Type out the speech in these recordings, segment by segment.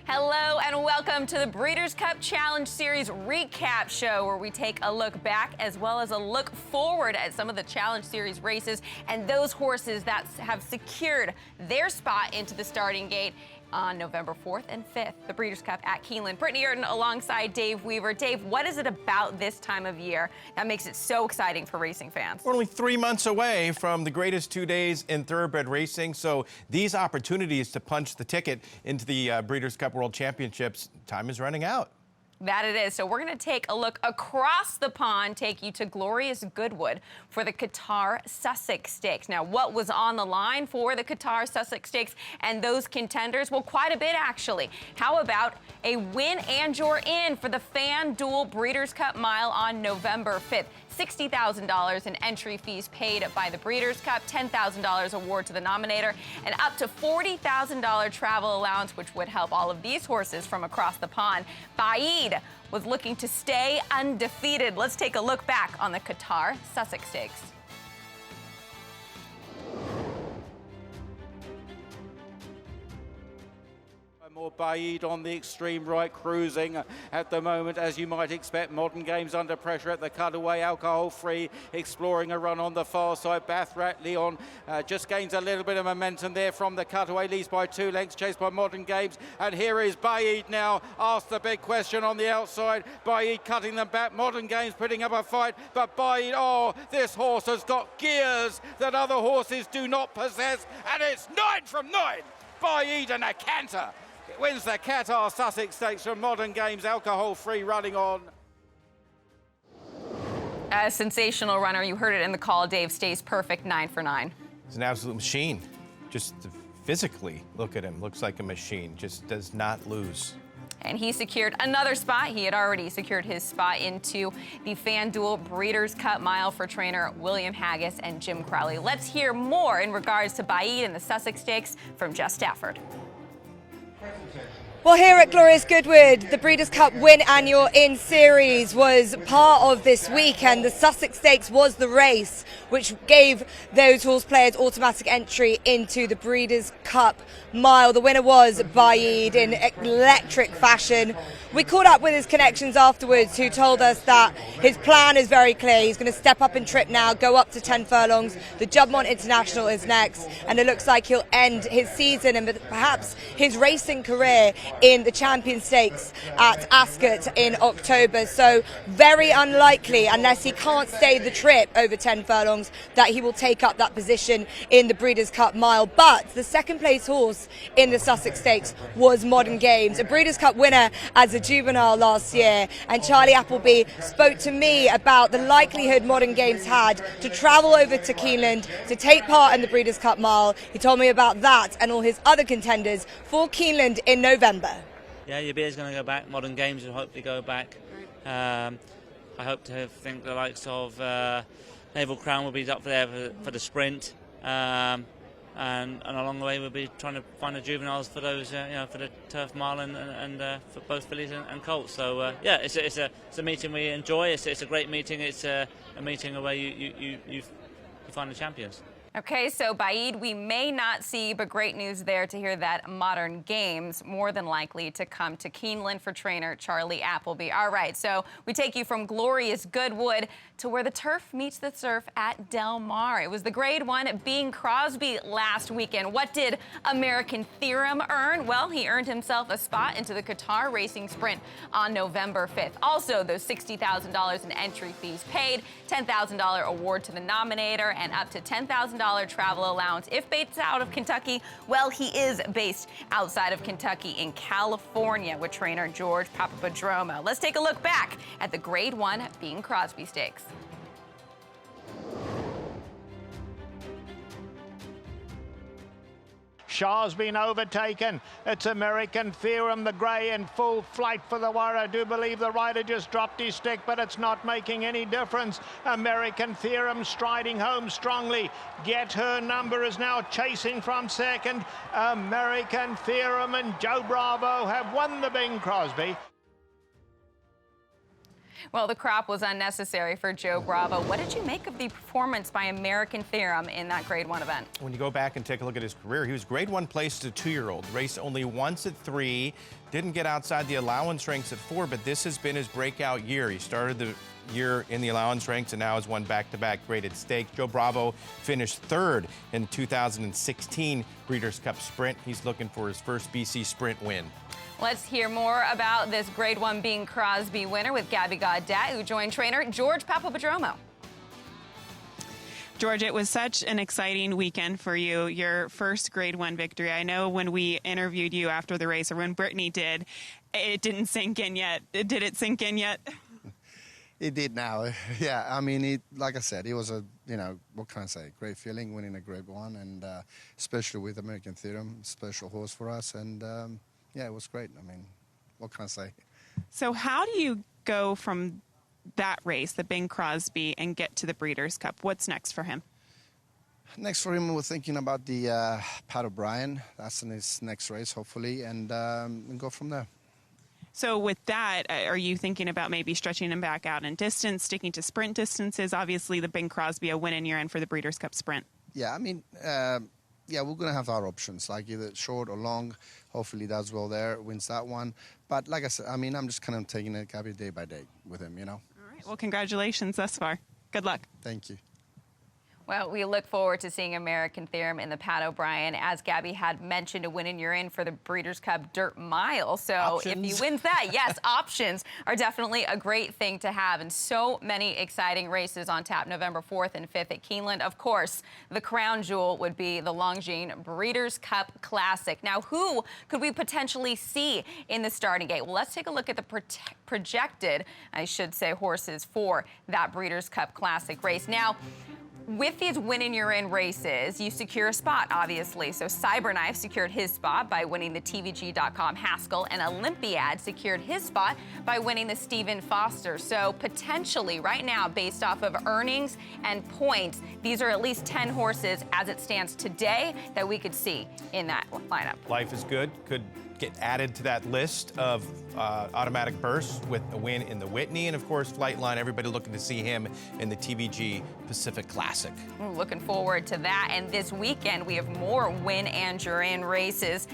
Hello and welcome to the Breeders' Cup Challenge Series recap show, where we take a look back as well as a look forward at some of the Challenge Series races and those horses that have secured their spot into the starting gate on November 4th and 5th, the Breeders' Cup at Keeneland. Brittany Urton alongside Dave Weaver. Dave, what is it about this time of year that makes it so exciting for racing fans? We're only 3 months away from the greatest 2 days in thoroughbred racing, so these opportunities to punch the ticket into the Breeders' Cup World Championships, time is running out. That it is. So we're going to take a look across the pond, take you to glorious Goodwood for the Qatar Stakes Stakes. Now, what was on the line for the Qatar Stakes Stakes and those contenders? Well, quite a bit, actually. How about a win and you're in for the FanDuel Breeders' Cup Mile on November 5th? $60,000 in entry fees paid by the Breeders' Cup, $10,000 award to the nominator, and up to $40,000 travel allowance, which would help all of these horses from across the pond. Baaeed was looking to stay undefeated. Let's take a look back on the Qatar Stakes Stakes. More Baaeed on the extreme right, cruising at the moment, as you might expect. Modern Games under pressure at the cutaway, alcohol-free, exploring a run on the far side. Bathrat Leon just gains a little bit of momentum there from the cutaway, leads by 2 lengths, chased by Modern Games. And here is Baaeed now, asked the big question on the outside. Baaeed cutting them back, Modern Games putting up a fight, but Baaeed, oh, this horse has got gears that other horses do not possess, and it's 9 from 9. Baaeed and a canter. It wins the Qatar Stakes Stakes from Modern Games, alcohol-free, running on. A sensational runner. You heard it in the call. Dave stays perfect, 9 for 9. He's an absolute machine. Just physically, look at him. Looks like a machine. Just does not lose. And he secured another spot. He had already secured his spot into the FanDuel Breeders' Cup Mile for trainer William Haggis and Jim Crowley. Let's hear more in regards to Baaeed and the Sussex Stakes from Jeff Stafford. Well, here at Glorious Goodwood, the Breeders' Cup Win Annual in Series was part of this week, and the Sussex Stakes was the race which gave those horse players automatic entry into the Breeders' Cup Mile. The winner was Baaeed in electric fashion. We caught up with his connections afterwards, who told us that his plan is very clear. He's going to step up in trip now, go up to 10 furlongs. The Juddmonte International is next, and it looks like he'll end his season and perhaps his racing career in the Champion Stakes at Ascot in October. So very unlikely, unless he can't stay the trip over 10 furlongs, that he will take up that position in the Breeders' Cup Mile. But the second place horse in the Sussex Stakes was Modern Games, a Breeders' Cup winner as a juvenile last year. And Charlie Appleby spoke to me about the likelihood Modern Games had to travel over to Keeneland to take part in the Breeders' Cup Mile. He told me about that and all his other contenders for Keeneland in November. Yeah, your beer's going to go back. Modern Games will hopefully go back. I hope to think the likes of Naval Crown will be up there for the sprint, and along the way we'll be trying to find the juveniles for those, for the Turf Mile and for both fillies and colts. So yeah, it's a meeting we enjoy. It's a great meeting. It's a meeting where you find the champions. Okay, so Baaeed, we may not see, but great news there to hear that Modern Games more than likely to come to Keeneland for trainer Charlie Appleby. All right, so we take you from glorious Goodwood to where the turf meets the surf at Del Mar. It was the Grade 1 Bing Crosby last weekend. What did American Theorem earn? Well, he earned himself a spot into the Qatar Racing Sprint on November 5th. Also, those $60,000 in entry fees paid, $10,000 award to the nominator, and up to $10,000 travel allowance if based out of Kentucky. Well, he is based outside of Kentucky in California with trainer George Papadromo. Let's take a look back at the Grade 1 Bing Crosby Stakes. Shaw's been overtaken. It's American Theorem, the grey, in full flight for the wire. I do believe the rider just dropped his stick, but it's not making any difference. American Theorem striding home strongly. Get Her Number is now chasing from second. American Theorem and Joe Bravo have won the Bing Crosby. Well, the crop was unnecessary for Joe Bravo. What did you make of the performance by American Theorem in that Grade 1 event? When you go back and take a look at his career, he was Grade 1 placed as a 2-year-old, raced only once at 3, didn't get outside the allowance ranks at 4, but this has been his breakout year. He started the year in the allowance ranks and now has won back-to-back graded stakes. Joe Bravo finished 3rd in 2016 Breeders' Cup Sprint. He's looking for his first BC Sprint win. Let's hear more about this Grade 1 Bing Crosby winner with Gabby Gaudet, who joined trainer George Papadromo. George, it was such an exciting weekend for you, your first Grade 1 victory. I know when we interviewed you after the race, or when Brittany did, it didn't sink in yet. Did it sink in yet? It did now. Yeah, I mean, like I said, it was a, what can I say, great feeling winning a Grade 1, and especially with American Theorem, special horse for us, and yeah, it was great. I mean, what can I say? So how do you go from that race, the Bing Crosby, and get to the Breeders' Cup? What's next for him? Next for him, we're thinking about the Pat O'Brien. That's in his next race, hopefully, and go from there. So with that, are you thinking about maybe stretching him back out in distance, sticking to sprint distances? Obviously, the Bing Crosby, a win in your end for the Breeders' Cup Sprint. Yeah, I mean, yeah, we're going to have our options, like either short or long. Hopefully he does well there, wins that one. But like I said, I mean, I'm just kind of taking it every day by day with him, All right. Well, congratulations thus far. Good luck. Thank you. Well, we look forward to seeing American Theorem in the Pat O'Brien. As Gabby had mentioned, a win and you're in for the Breeders' Cup Dirt Mile. So Options. if he wins that, yes, options are definitely a great thing to have. And so many exciting races on tap November 4th and 5th at Keeneland. Of course, the crown jewel would be the Longines Breeders' Cup Classic. Now, who could we potentially see in the starting gate? Well, let's take a look at the projected, I should say, horses for that Breeders' Cup Classic race. Now, with these win and you're in races, you secure a spot, obviously. So Cyberknife secured his spot by winning the TVG.com Haskell, and Olympiad secured his spot by winning the Stephen Foster. So potentially right now, based off of earnings and points, these are at least 10 horses as it stands today that we could see in that lineup. Life is Good could get added to that list of automatic bursts with a win in the Whitney, and of course Flightline, everybody looking to see him in the TVG Pacific Classic. Looking forward to that. And this weekend we have more win and you're in races.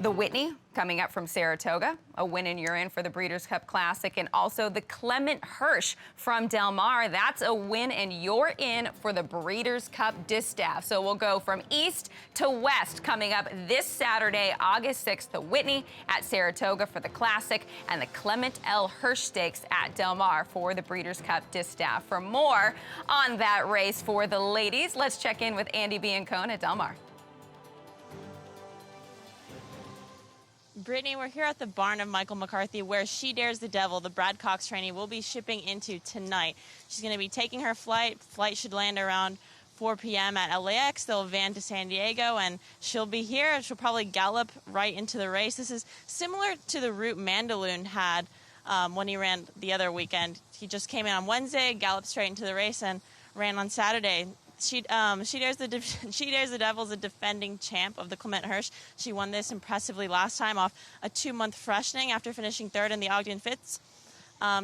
The Whitney coming up from Saratoga, a win and you're in for the Breeders' Cup Classic, and also the Clement Hirsch from Del Mar. That's a win and you're in for the Breeders' Cup Distaff. So we'll go from east to west coming up this Saturday, August 6th, the Whitney at Saratoga for the Classic, and the Clement L. Hirsch Stakes at Del Mar for the Breeders' Cup Distaff. For more on that race for the ladies, let's check in with Andy Biancone at Del Mar. Brittany, we're here at the barn of Michael McCarthy, where She Dares the Devil, the Brad Cox trainee, will be shipping into tonight. She's going to be taking her flight. Flight should land around 4 p.m. at LAX. They'll van to San Diego, and she'll be here. She'll probably gallop right into the race. This is similar to the route Mandaloon had when he ran the other weekend. He just came in on Wednesday, galloped straight into the race, and ran on Saturday. She Dares the Devil is a defending champ of the Clement Hirsch. She won this impressively last time off a 2-month freshening after finishing 3rd in the Ogden Fitz.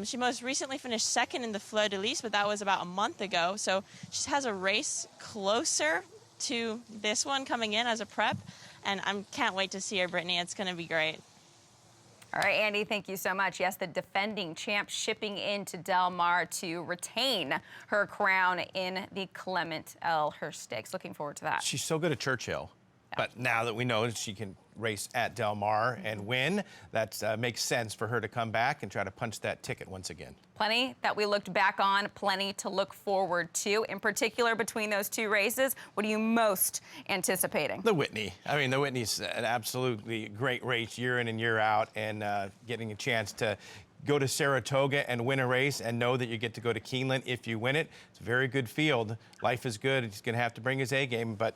She most recently finished 2nd in the Fleur de Lis, but that was about a month ago. So she has a race closer to this one coming in as a prep, and I can't wait to see her, Brittany. It's going to be great. All right, Andy, thank you so much. Yes, the defending champ shipping into Del Mar to retain her crown in the Clement L. Hirsch Stakes. Looking forward to that. She's so good at Churchill. But now that we know she can race at Del Mar and win, that makes sense for her to come back and try to punch that ticket once again. Plenty that we looked back on, plenty to look forward to. In particular, between those two races, what are you most anticipating? The Whitney. I mean, the Whitney's an absolutely great race year in and year out, and getting a chance to go to Saratoga and win a race and know that you get to go to Keeneland if you win it. It's a very good field. Life is Good. He's going to have to bring his A game, but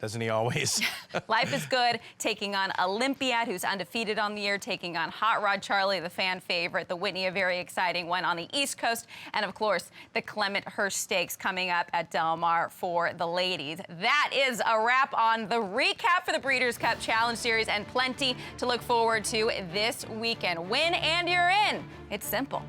doesn't he always? Life is Good, taking on Olympiad, who's undefeated on the year, taking on Hot Rod Charlie, the fan favorite. The Whitney, a very exciting one on the East Coast. And, of course, the Clement Hirsch Stakes coming up at Del Mar for the ladies. That is a wrap on the recap for the Breeders' Cup Challenge Series, and plenty to look forward to this weekend. Win and you're in. It's simple.